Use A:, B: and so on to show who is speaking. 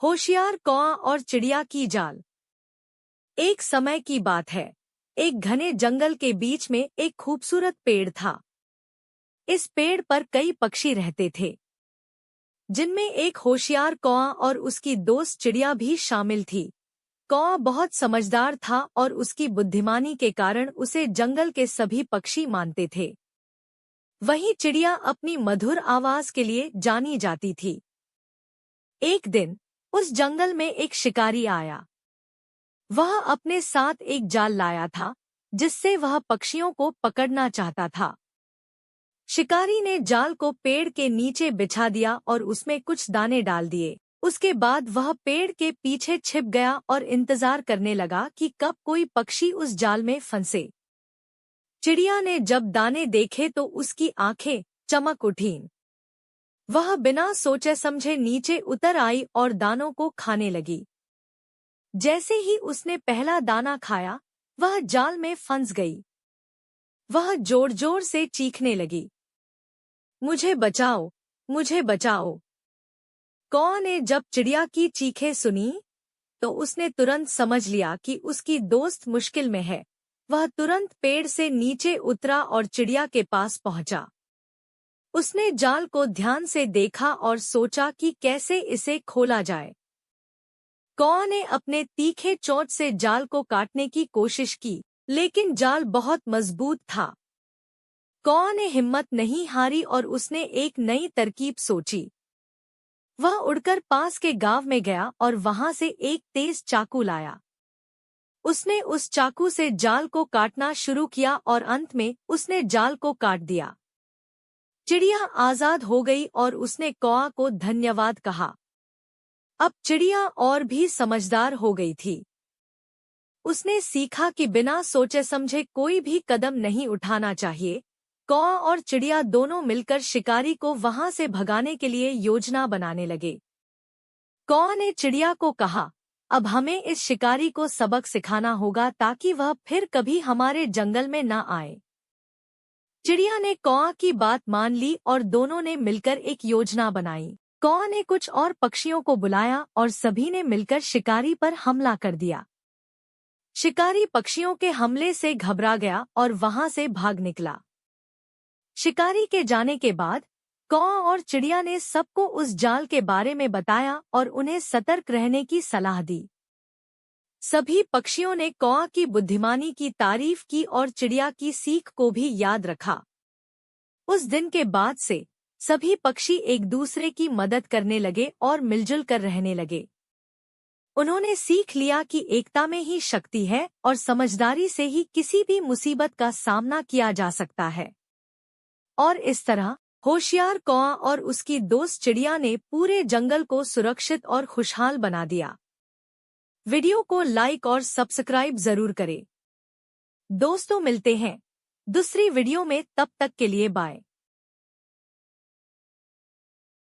A: होशियार कौआ और चिड़िया की जाल। एक समय की बात है। एक घने जंगल के बीच में एक खूबसूरत पेड़ था। इस पेड़ पर कई पक्षी रहते थे, जिनमें एक होशियार कौआ और उसकी दोस्त चिड़िया भी शामिल थी। कौआ बहुत समझदार था और उसकी बुद्धिमानी के कारण उसे जंगल के सभी पक्षी मानते थे। वहीं चिड़िया अपनी मधुर आवाज के लिए जानी जाती थी। एक दिन उस जंगल में एक शिकारी आया। वह अपने साथ एक जाल लाया था, जिससे वह पक्षियों को पकड़ना चाहता था। शिकारी ने जाल को पेड़ के नीचे बिछा दिया और उसमें कुछ दाने डाल दिए। उसके बाद वह पेड़ के पीछे छिप गया और इंतजार करने लगा कि कब कोई पक्षी उस जाल में फंसे। चिड़िया ने जब दाने देखे तो उसकी आंखें चमक उठीं। वह बिना सोचे समझे नीचे उतर आई और दानों को खाने लगी। जैसे ही उसने पहला दाना खाया, वह जाल में फंस गई। वह जोर जोर से चीखने लगी, मुझे बचाओ, मुझे बचाओ। कौआ ने जब चिड़िया की चीखें सुनी, तो उसने तुरंत समझ लिया कि उसकी दोस्त मुश्किल में है। वह तुरंत पेड़ से नीचे उतरा और चिड़िया के पास पहुंचा। उसने जाल को ध्यान से देखा और सोचा कि कैसे इसे खोला जाए। कौआ ने अपने तीखे चोंच से जाल को काटने की कोशिश की, लेकिन जाल बहुत मजबूत था। कौआ ने हिम्मत नहीं हारी और उसने एक नई तरकीब सोची। वह उड़कर पास के गांव में गया और वहां से एक तेज चाकू लाया। उसने उस चाकू से जाल को काटना शुरू किया और अंत में उसने जाल को काट दिया। चिड़िया आजाद हो गई और उसने कौआ को धन्यवाद कहा। अब चिड़िया और भी समझदार हो गई थी। उसने सीखा कि बिना सोचे समझे कोई भी कदम नहीं उठाना चाहिए। कौआ और चिड़िया दोनों मिलकर शिकारी को वहां से भगाने के लिए योजना बनाने लगे। कौआ ने चिड़िया को कहा, अब हमें इस शिकारी को सबक सिखाना होगा ताकि वह फिर कभी हमारे जंगल में न आए। चिड़िया ने कौआ की बात मान ली और दोनों ने मिलकर एक योजना बनाई। कौआ ने कुछ और पक्षियों को बुलाया और सभी ने मिलकर शिकारी पर हमला कर दिया। शिकारी पक्षियों के हमले से घबरा गया और वहां से भाग निकला। शिकारी के जाने के बाद कौआ और चिड़िया ने सबको उस जाल के बारे में बताया और उन्हें सतर्क रहने की सलाह दी। सभी पक्षियों ने कौआ की बुद्धिमानी की तारीफ की और चिड़िया की सीख को भी याद रखा। उस दिन के बाद से सभी पक्षी एक दूसरे की मदद करने लगे और मिलजुल कर रहने लगे। उन्होंने सीख लिया कि एकता में ही शक्ति है और समझदारी से ही किसी भी मुसीबत का सामना किया जा सकता है। और इस तरह होशियार कौआ और उसकी दोस्त चिड़िया ने पूरे जंगल को सुरक्षित और खुशहाल बना दिया। वीडियो को लाइक और सब्सक्राइब जरूर करें। दोस्तों, मिलते हैं दूसरी वीडियो में, तब तक के लिए बाय।